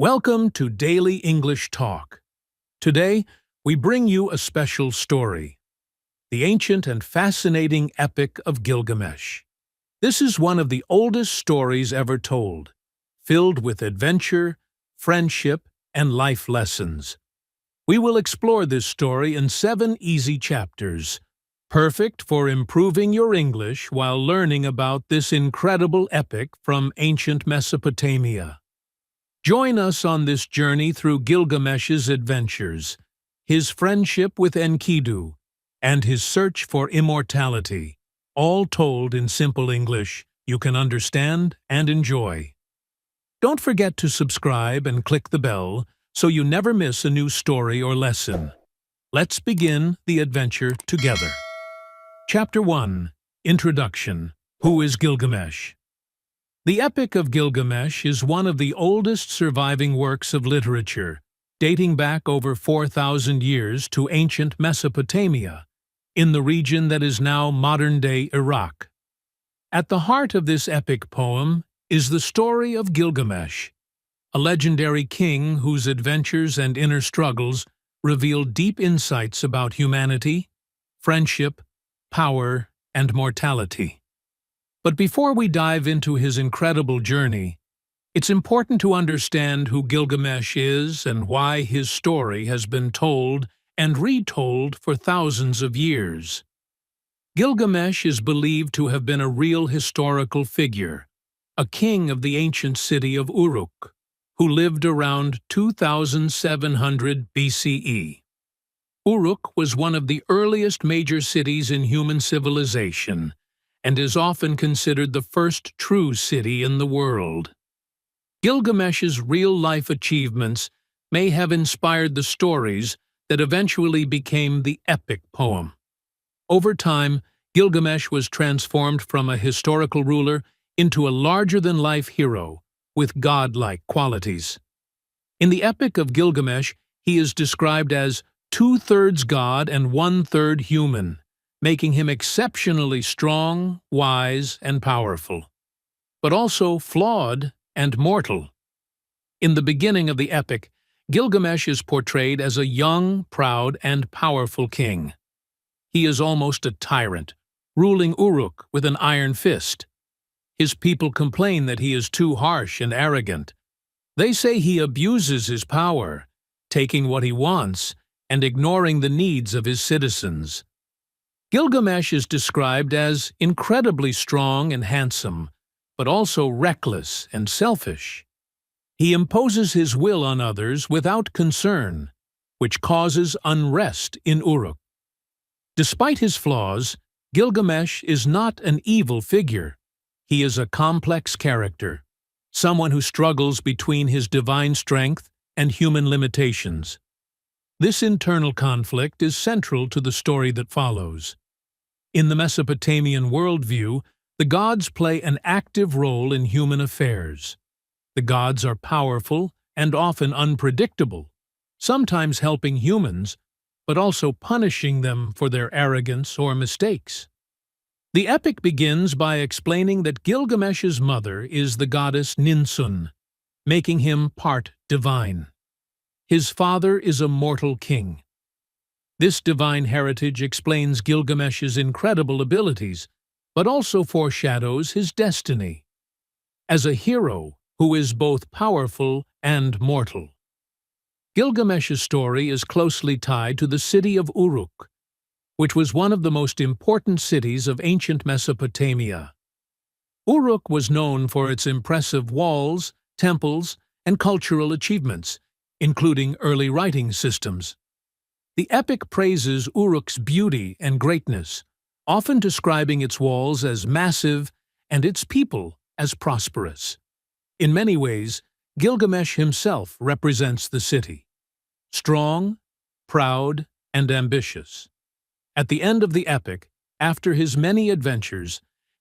Welcome to Daily English Talk. Today, we bring you a special story, the ancient and fascinating Epic of Gilgamesh. This is one of the oldest stories ever told, filled with adventure, friendship, and life lessons. We will explore this story in 7 easy chapters, perfect for improving your English while learning about this incredible epic from ancient Mesopotamia. Join us on this journey through Gilgamesh's adventures, his friendship with Enkidu, and his search for immortality, all told in simple English you can understand and enjoy. Don't forget to subscribe and click the bell so you never miss a new story or lesson. Let's begin the adventure together. Chapter 1. Introduction. Who is Gilgamesh? The Epic of Gilgamesh is one of the oldest surviving works of literature, dating back over 4,000 years to ancient Mesopotamia, in the region that is now modern-day Iraq. At the heart of this epic poem is the story of Gilgamesh, a legendary king whose adventures and inner struggles reveal deep insights about humanity, friendship, power, and mortality. But before we dive into his incredible journey, it's important to understand who Gilgamesh is and why his story has been told and retold for thousands of years. Gilgamesh is believed to have been a real historical figure, a king of the ancient city of Uruk, who lived around 2700 BCE. Uruk was one of the earliest major cities in human civilization, and is often considered the first true city in the world. Gilgamesh's real-life achievements may have inspired the stories that eventually became the epic poem. Over time, Gilgamesh was transformed from a historical ruler into a larger-than-life hero with godlike qualities. In the Epic of Gilgamesh, he is described as 2/3 god and 1/3 human, making him exceptionally strong, wise, and powerful, but also flawed and mortal. In the beginning of the epic, Gilgamesh is portrayed as a young, proud, and powerful king. He is almost a tyrant, ruling Uruk with an iron fist. His people complain that he is too harsh and arrogant. They say he abuses his power, taking what he wants and ignoring the needs of his citizens. Gilgamesh is described as incredibly strong and handsome, but also reckless and selfish. He imposes his will on others without concern, which causes unrest in Uruk. Despite his flaws, Gilgamesh is not an evil figure. He is a complex character, someone who struggles between his divine strength and human limitations. This internal conflict is central to the story that follows. In the Mesopotamian worldview, the gods play an active role in human affairs. The gods are powerful and often unpredictable, sometimes helping humans, but also punishing them for their arrogance or mistakes. The epic begins by explaining that Gilgamesh's mother is the goddess Ninsun, making him part divine. His father is a mortal king. This divine heritage explains Gilgamesh's incredible abilities, but also foreshadows his destiny as a hero who is both powerful and mortal. Gilgamesh's story is closely tied to the city of Uruk, which was one of the most important cities of ancient Mesopotamia. Uruk was known for its impressive walls, temples, and cultural achievements, including early writing systems. The epic praises Uruk's beauty and greatness, often describing its walls as massive and its people as prosperous. In many ways, Gilgamesh himself represents the city, strong, proud, and ambitious. At the end of the epic, after his many adventures,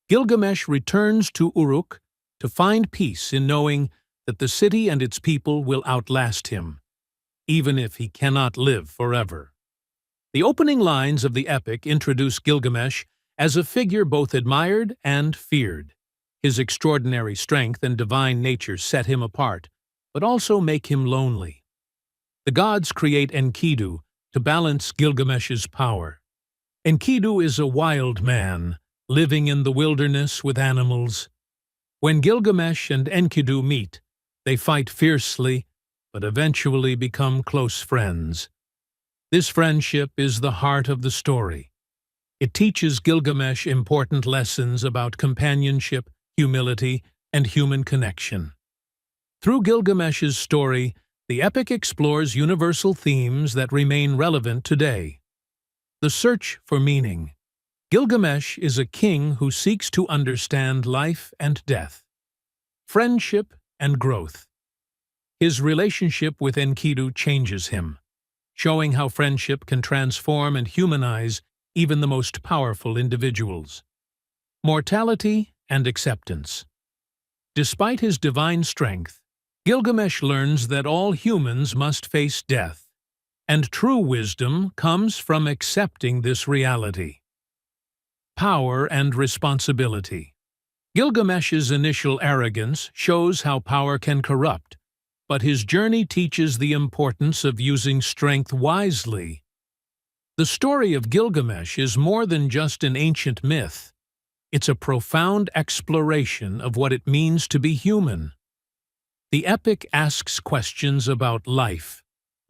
Gilgamesh returns to Uruk to find peace in knowing that the city and its people will outlast him, even if he cannot live forever. The opening lines of the epic introduce Gilgamesh as a figure both admired and feared. His extraordinary strength and divine nature set him apart, but also make him lonely. The gods create Enkidu to balance Gilgamesh's power. Enkidu is a wild man, living in the wilderness with animals. When Gilgamesh and Enkidu meet, they fight fiercely, but eventually become close friends. This friendship is the heart of the story. It teaches Gilgamesh important lessons about companionship, humility, and human connection. Through Gilgamesh's story, the epic explores universal themes that remain relevant today. The search for meaning. Gilgamesh is a king who seeks to understand life and death, friendship and growth. His relationship with Enkidu changes him, showing how friendship can transform and humanize even the most powerful individuals. Mortality and acceptance. Despite his divine strength, Gilgamesh learns that all humans must face death, and true wisdom comes from accepting this reality. Power and responsibility. Gilgamesh's initial arrogance shows how power can corrupt, but his journey teaches the importance of using strength wisely. The story of Gilgamesh is more than just an ancient myth. It's a profound exploration of what it means to be human. The epic asks questions about life,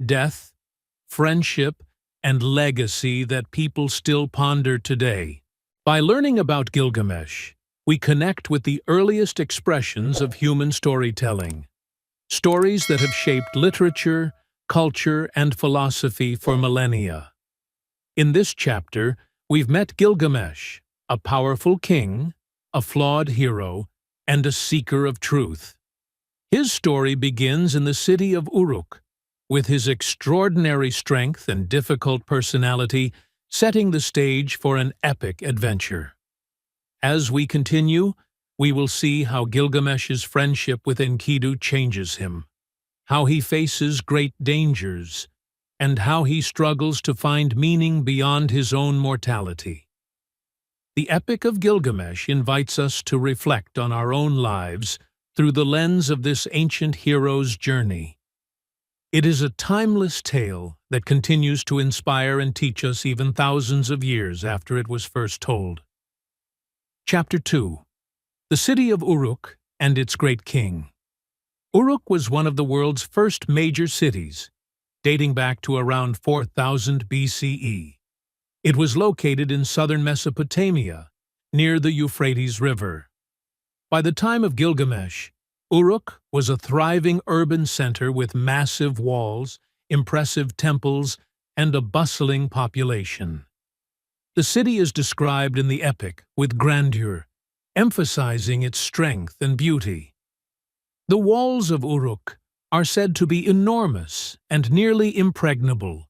death, friendship, and legacy that people still ponder today. By learning about Gilgamesh, we connect with the earliest expressions of human storytelling, stories that have shaped literature, culture, and philosophy for millennia. In this chapter, we've met Gilgamesh, a powerful king, a flawed hero, and a seeker of truth. His story begins in the city of Uruk, with his extraordinary strength and difficult personality setting the stage for an epic adventure. As we continue, we will see how Gilgamesh's friendship with Enkidu changes him, how he faces great dangers, and how he struggles to find meaning beyond his own mortality. The Epic of Gilgamesh invites us to reflect on our own lives through the lens of this ancient hero's journey. It is a timeless tale that continues to inspire and teach us even thousands of years after it was first told. Chapter 2. The City of Uruk and its Great King. Uruk was one of the world's first major cities, dating back to around 4000 BCE. It was located in southern Mesopotamia, near the Euphrates River. By the time of Gilgamesh, Uruk was a thriving urban center with massive walls, impressive temples, and a bustling population. The city is described in the epic with grandeur, emphasizing its strength and beauty. The walls of Uruk are said to be enormous and nearly impregnable,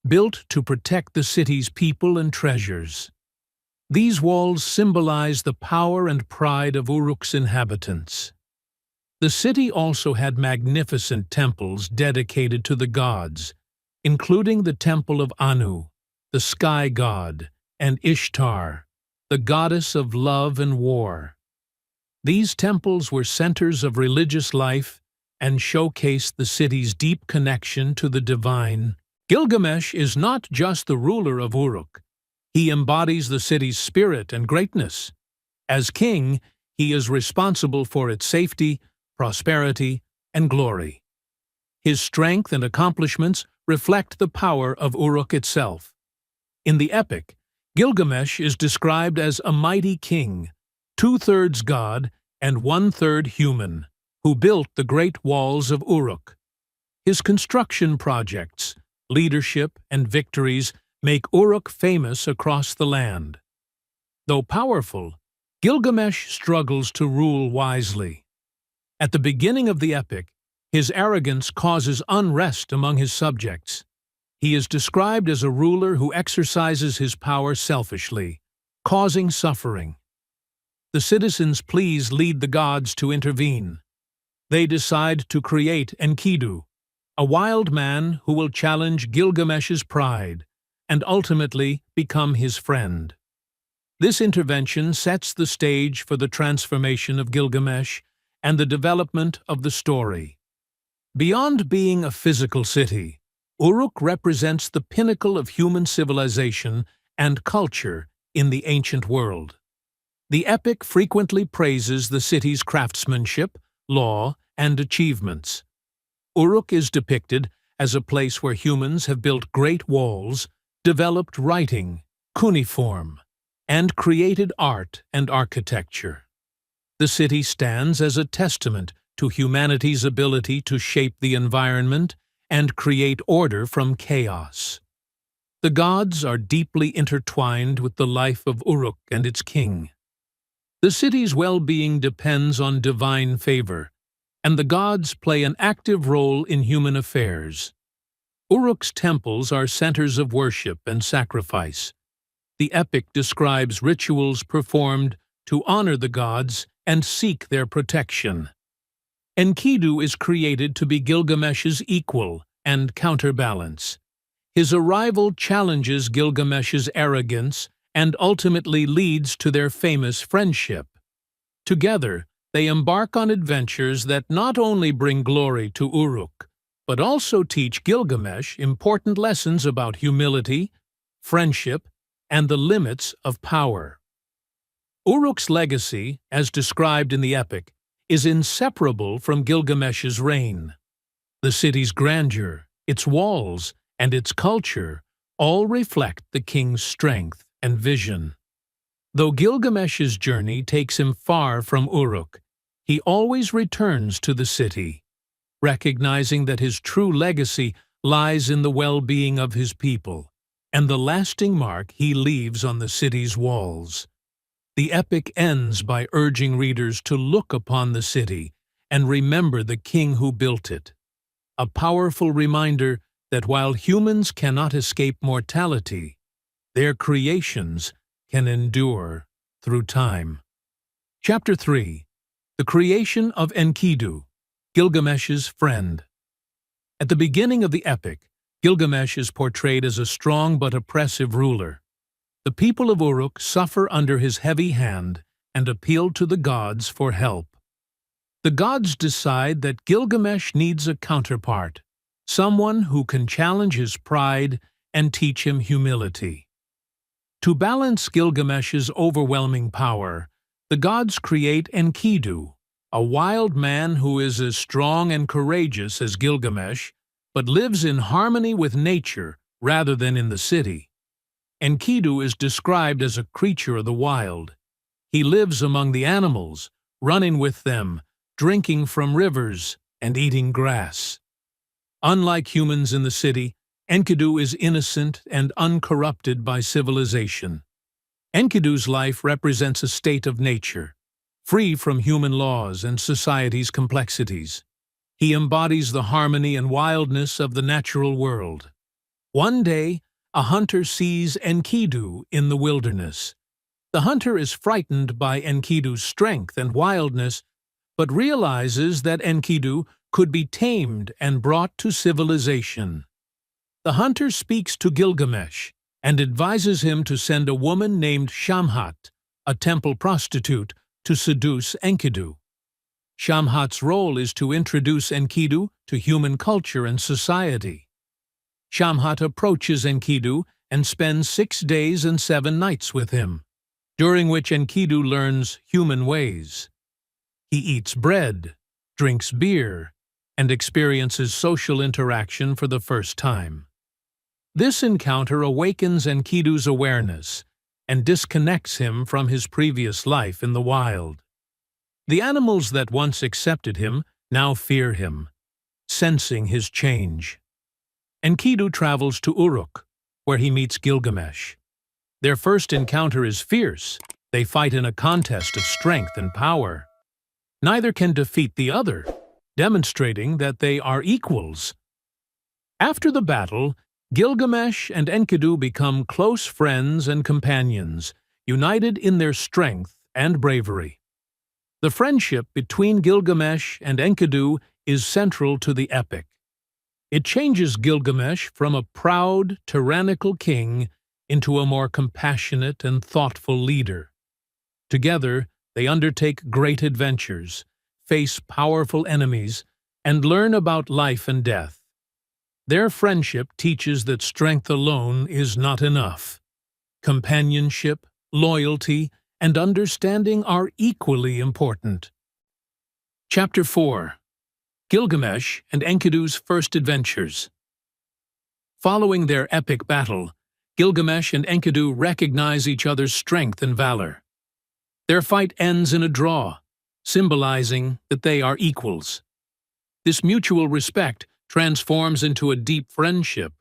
built to protect the city's people and treasures. These walls symbolize the power and pride of Uruk's inhabitants. The city also had magnificent temples dedicated to the gods, including the Temple of Anu, the sky god, and Ishtar, the goddess of love and war. These temples were centers of religious life and showcased the city's deep connection to the divine. Gilgamesh is not just the ruler of Uruk. He embodies the city's spirit and greatness. As king, he is responsible for its safety, prosperity, and glory. His strength and accomplishments reflect the power of Uruk itself. In the epic, Gilgamesh is described as a mighty king, 2/3 god and 1/3 human, who built the great walls of Uruk. His construction projects, leadership, and victories make Uruk famous across the land. Though powerful, Gilgamesh struggles to rule wisely. At the beginning of the epic, his arrogance causes unrest among his subjects. He is described as a ruler who exercises his power selfishly, causing suffering. The citizens' pleas lead the gods to intervene. They decide to create Enkidu, a wild man who will challenge Gilgamesh's pride and ultimately become his friend. This intervention sets the stage for the transformation of Gilgamesh and the development of the story. Beyond being a physical city, Uruk represents the pinnacle of human civilization and culture in the ancient world. The epic frequently praises the city's craftsmanship, law, and achievements. Uruk is depicted as a place where humans have built great walls, developed writing, cuneiform, and created art and architecture. The city stands as a testament to humanity's ability to shape the environment and create order from chaos. The gods are deeply intertwined with the life of Uruk and its king. The city's well-being depends on divine favor, and the gods play an active role in human affairs. Uruk's temples are centers of worship and sacrifice. The epic describes rituals performed to honor the gods and seek their protection. Enkidu is created to be Gilgamesh's equal and counterbalance. His arrival challenges Gilgamesh's arrogance and ultimately leads to their famous friendship. Together, they embark on adventures that not only bring glory to Uruk, but also teach Gilgamesh important lessons about humility, friendship, and the limits of power. Uruk's legacy, as described in the epic, is inseparable from Gilgamesh's reign. The city's grandeur, its walls, and its culture all reflect the king's strength and vision. Though Gilgamesh's journey takes him far from Uruk, he always returns to the city, recognizing that his true legacy lies in the well-being of his people and the lasting mark he leaves on the city's walls. The epic ends by urging readers to look upon the city and remember the king who built it, a powerful reminder that while humans cannot escape mortality, their creations can endure through time. Chapter 3. The Creation of Enkidu, Gilgamesh's Friend. At the beginning of the epic, Gilgamesh is portrayed as a strong but oppressive ruler. The people of Uruk suffer under his heavy hand and appeal to the gods for help. The gods decide that Gilgamesh needs a counterpart, someone who can challenge his pride and teach him humility. To balance Gilgamesh's overwhelming power, the gods create Enkidu, a wild man who is as strong and courageous as Gilgamesh, but lives in harmony with nature rather than in the city. Enkidu is described as a creature of the wild. He lives among the animals, running with them, drinking from rivers, and eating grass. Unlike humans in the city, Enkidu is innocent and uncorrupted by civilization. Enkidu's life represents a state of nature, free from human laws and society's complexities. He embodies the harmony and wildness of the natural world. One day, a hunter sees Enkidu in the wilderness. The hunter is frightened by Enkidu's strength and wildness, but realizes that Enkidu could be tamed and brought to civilization. The hunter speaks to Gilgamesh and advises him to send a woman named Shamhat, a temple prostitute, to seduce Enkidu. Shamhat's role is to introduce Enkidu to human culture and society. Shamhat approaches Enkidu and spends 6 days and 7 nights with him, during which Enkidu learns human ways. He eats bread, drinks beer, and experiences social interaction for the first time. This encounter awakens Enkidu's awareness and disconnects him from his previous life in the wild. The animals that once accepted him now fear him, sensing his change. Enkidu travels to Uruk, where he meets Gilgamesh. Their first encounter is fierce. They fight in a contest of strength and power. Neither can defeat the other, demonstrating that they are equals. After the battle, Gilgamesh and Enkidu become close friends and companions, united in their strength and bravery. The friendship between Gilgamesh and Enkidu is central to the epic. It changes Gilgamesh from a proud, tyrannical king into a more compassionate and thoughtful leader. Together, they undertake great adventures, face powerful enemies, and learn about life and death. Their friendship teaches that strength alone is not enough. Companionship, loyalty, and understanding are equally important. Chapter 4. Gilgamesh and Enkidu's First Adventures. Following their epic battle, Gilgamesh and Enkidu recognize each other's strength and valor. Their fight ends in a draw, symbolizing that they are equals. This mutual respect transforms into a deep friendship,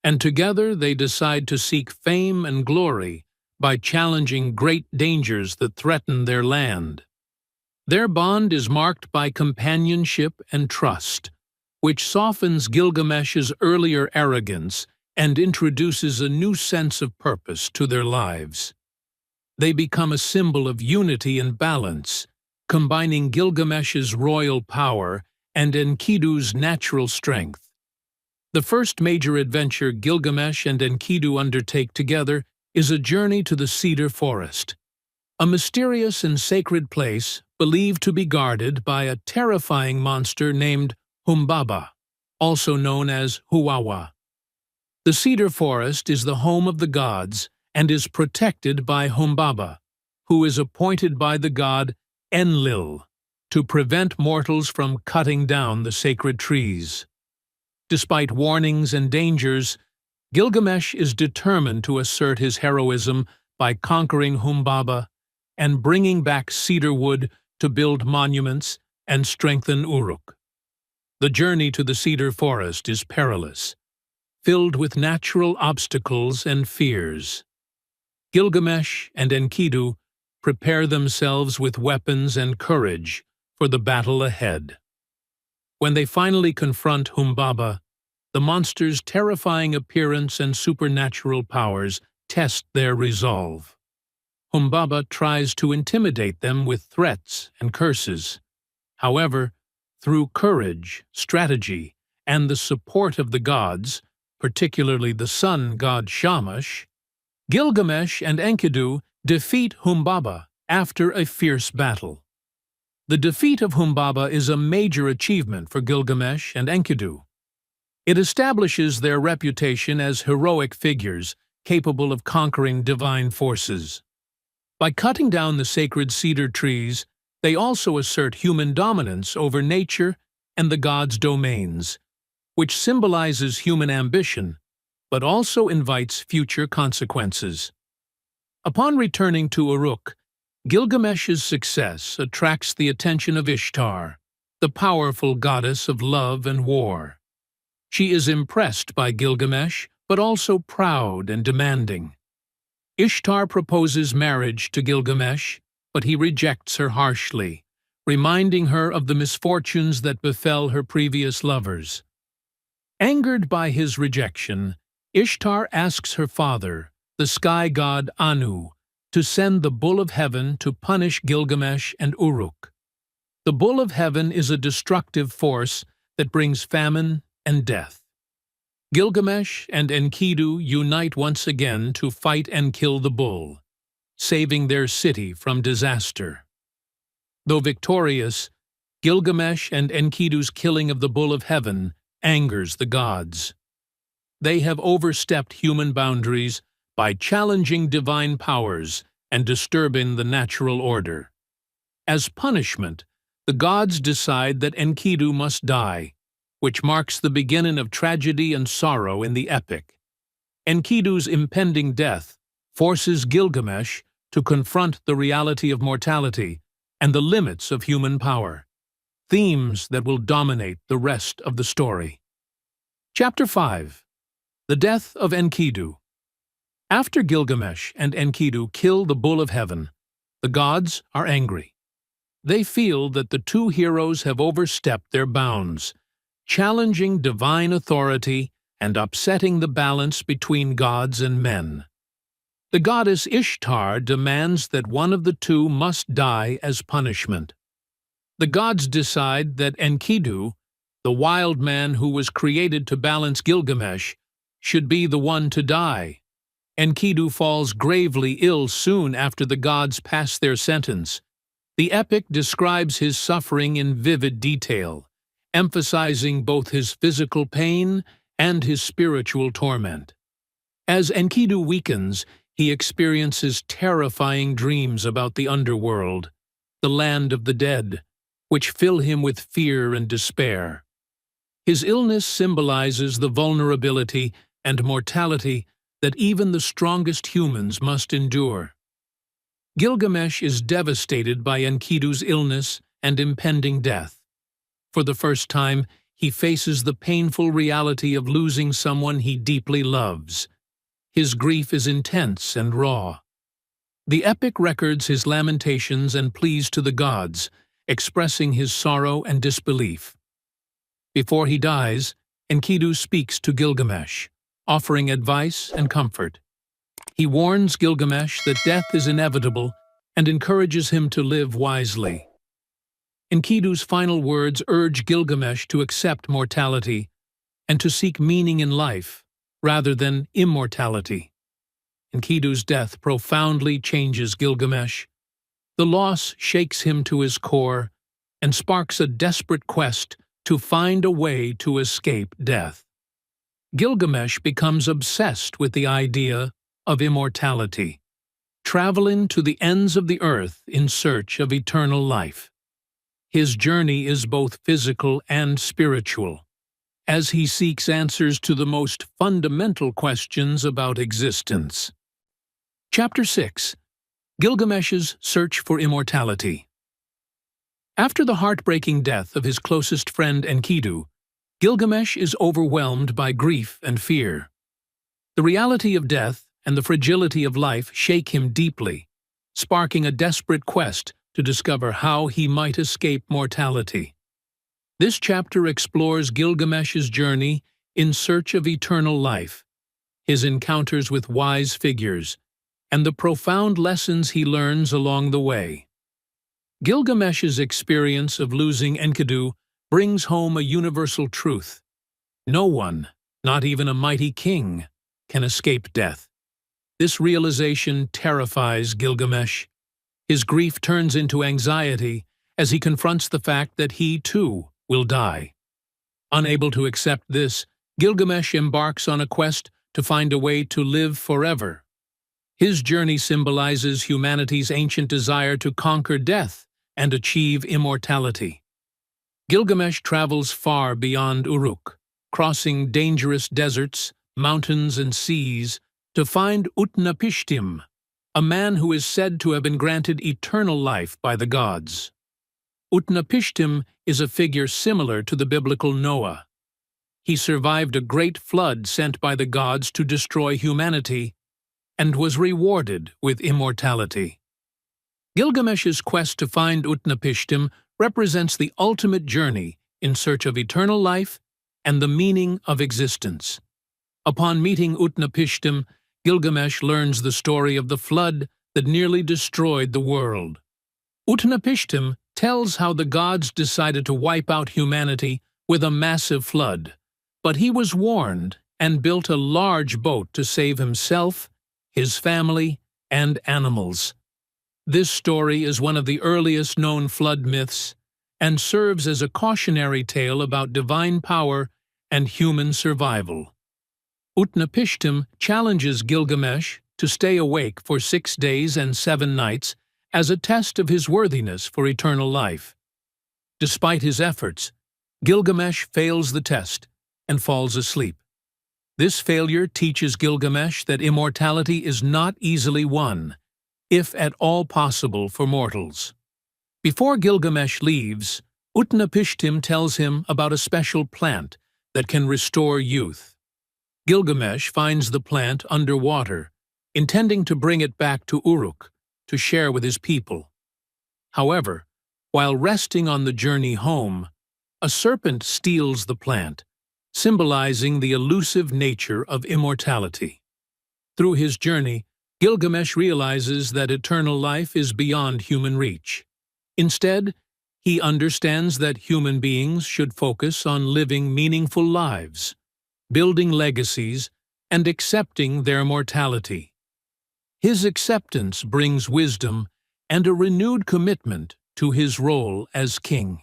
and together they decide to seek fame and glory by challenging great dangers that threaten their land. Their bond is marked by companionship and trust, which softens Gilgamesh's earlier arrogance and introduces a new sense of purpose to their lives. They become a symbol of unity and balance, combining Gilgamesh's royal power and Enkidu's natural strength. The first major adventure Gilgamesh and Enkidu undertake together is a journey to the cedar forest, a mysterious and sacred place believed to be guarded by a terrifying monster named Humbaba, also known as Huwawa. The cedar forest is the home of the gods and is protected by Humbaba, who is appointed by the god Enlil to prevent mortals from cutting down the sacred trees. Despite warnings and dangers, Gilgamesh is determined to assert his heroism by conquering Humbaba and bringing back cedar wood to build monuments and strengthen Uruk. The journey to the cedar forest is perilous, filled with natural obstacles and fears. Gilgamesh and Enkidu prepare themselves with weapons and courage for the battle ahead. When they finally confront Humbaba, the monster's terrifying appearance and supernatural powers test their resolve. Humbaba tries to intimidate them with threats and curses. However, through courage, strategy, and the support of the gods, particularly the sun god Shamash, Gilgamesh and Enkidu defeat Humbaba after a fierce battle. The defeat of Humbaba is a major achievement for Gilgamesh and Enkidu. It establishes their reputation as heroic figures capable of conquering divine forces. By cutting down the sacred cedar trees, they also assert human dominance over nature and the gods' domains, which symbolizes human ambition, but also invites future consequences. Upon returning to Uruk, Gilgamesh's success attracts the attention of Ishtar, the powerful goddess of love and war. She is impressed by Gilgamesh, but also proud and demanding. Ishtar proposes marriage to Gilgamesh, but he rejects her harshly, reminding her of the misfortunes that befell her previous lovers. Angered by his rejection, Ishtar asks her father, the sky god Anu, to send the Bull of Heaven to punish Gilgamesh and Uruk. The Bull of Heaven is a destructive force that brings famine and death. Gilgamesh and Enkidu unite once again to fight and kill the bull, saving their city from disaster. Though victorious, Gilgamesh and Enkidu's killing of the Bull of Heaven angers the gods. They have overstepped human boundaries by challenging divine powers and disturbing the natural order. As punishment, the gods decide that Enkidu must die, which marks the beginning of tragedy and sorrow in the epic. Enkidu's impending death forces Gilgamesh to confront the reality of mortality and the limits of human power, themes that will dominate the rest of the story. Chapter 5. The Death of Enkidu. After Gilgamesh and Enkidu kill the Bull of Heaven, the gods are angry. They feel that the two heroes have overstepped their bounds, challenging divine authority and upsetting the balance between gods and men. The goddess Ishtar demands that one of the two must die as punishment. The gods decide that Enkidu, the wild man who was created to balance Gilgamesh, should be the one to die. Enkidu falls gravely ill soon after the gods pass their sentence. The epic describes his suffering in vivid detail, emphasizing both his physical pain and his spiritual torment. As Enkidu weakens, he experiences terrifying dreams about the underworld, the land of the dead, which fill him with fear and despair. His illness symbolizes the vulnerability and mortality that even the strongest humans must endure. Gilgamesh is devastated by Enkidu's illness and impending death. For the first time, he faces the painful reality of losing someone he deeply loves. His grief is intense and raw. The epic records his lamentations and pleas to the gods, expressing his sorrow and disbelief. Before he dies, Enkidu speaks to Gilgamesh, offering advice and comfort. He warns Gilgamesh that death is inevitable and encourages him to live wisely. Enkidu's final words urge Gilgamesh to accept mortality and to seek meaning in life rather than immortality. Enkidu's death profoundly changes Gilgamesh. The loss shakes him to his core and sparks a desperate quest to find a way to escape death. Gilgamesh becomes obsessed with the idea of immortality, traveling to the ends of the earth in search of eternal life. His journey is both physical and spiritual, as he seeks answers to the most fundamental questions about existence. Chapter 6. Gilgamesh's Search for Immortality. After the heartbreaking death of his closest friend Enkidu, Gilgamesh is overwhelmed by grief and fear. The reality of death and the fragility of life shake him deeply, sparking a desperate quest to discover how he might escape mortality. This chapter explores Gilgamesh's journey in search of eternal life, his encounters with wise figures, and the profound lessons he learns along the way. Gilgamesh's experience of losing Enkidu brings home a universal truth. No one, not even a mighty king, can escape death. This realization terrifies Gilgamesh. His grief turns into anxiety as he confronts the fact that he, too, will die. Unable to accept this, Gilgamesh embarks on a quest to find a way to live forever. His journey symbolizes humanity's ancient desire to conquer death and achieve immortality. Gilgamesh travels far beyond Uruk, crossing dangerous deserts, mountains, and seas to find Utnapishtim, a man who is said to have been granted eternal life by the gods. Utnapishtim is a figure similar to the biblical Noah. He survived a great flood sent by the gods to destroy humanity and was rewarded with immortality. Gilgamesh's quest to find Utnapishtim represents the ultimate journey in search of eternal life and the meaning of existence. Upon meeting Utnapishtim, Gilgamesh learns the story of the flood that nearly destroyed the world. Utnapishtim tells how the gods decided to wipe out humanity with a massive flood, but he was warned and built a large boat to save himself, his family, and animals. This story is one of the earliest known flood myths and serves as a cautionary tale about divine power and human survival. Utnapishtim challenges Gilgamesh to stay awake for 6 days and 7 nights as a test of his worthiness for eternal life. Despite his efforts, Gilgamesh fails the test and falls asleep. This failure teaches Gilgamesh that immortality is not easily won, if at all possible for mortals. Before Gilgamesh leaves, Utnapishtim tells him about a special plant that can restore youth. Gilgamesh finds the plant underwater, intending to bring it back to Uruk to share with his people. However, while resting on the journey home, a serpent steals the plant, symbolizing the elusive nature of immortality. Through his journey, Gilgamesh realizes that eternal life is beyond human reach. Instead, he understands that human beings should focus on living meaningful lives, building legacies, and accepting their mortality. His acceptance brings wisdom and a renewed commitment to his role as king.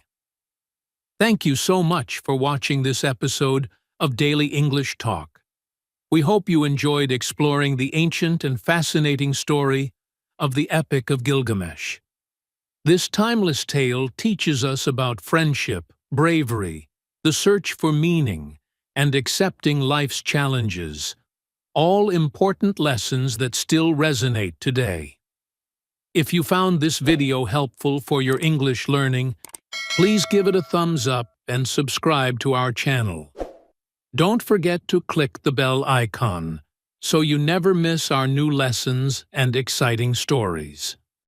Thank you so much for watching this episode of Daily English Talk. We hope you enjoyed exploring the ancient and fascinating story of the Epic of Gilgamesh. This timeless tale teaches us about friendship, bravery, the search for meaning, and accepting life's challenges, all important lessons that still resonate today. If you found this video helpful for your English learning, please give it a thumbs up and subscribe to our channel. Don't forget to click the bell icon so you never miss our new lessons and exciting stories.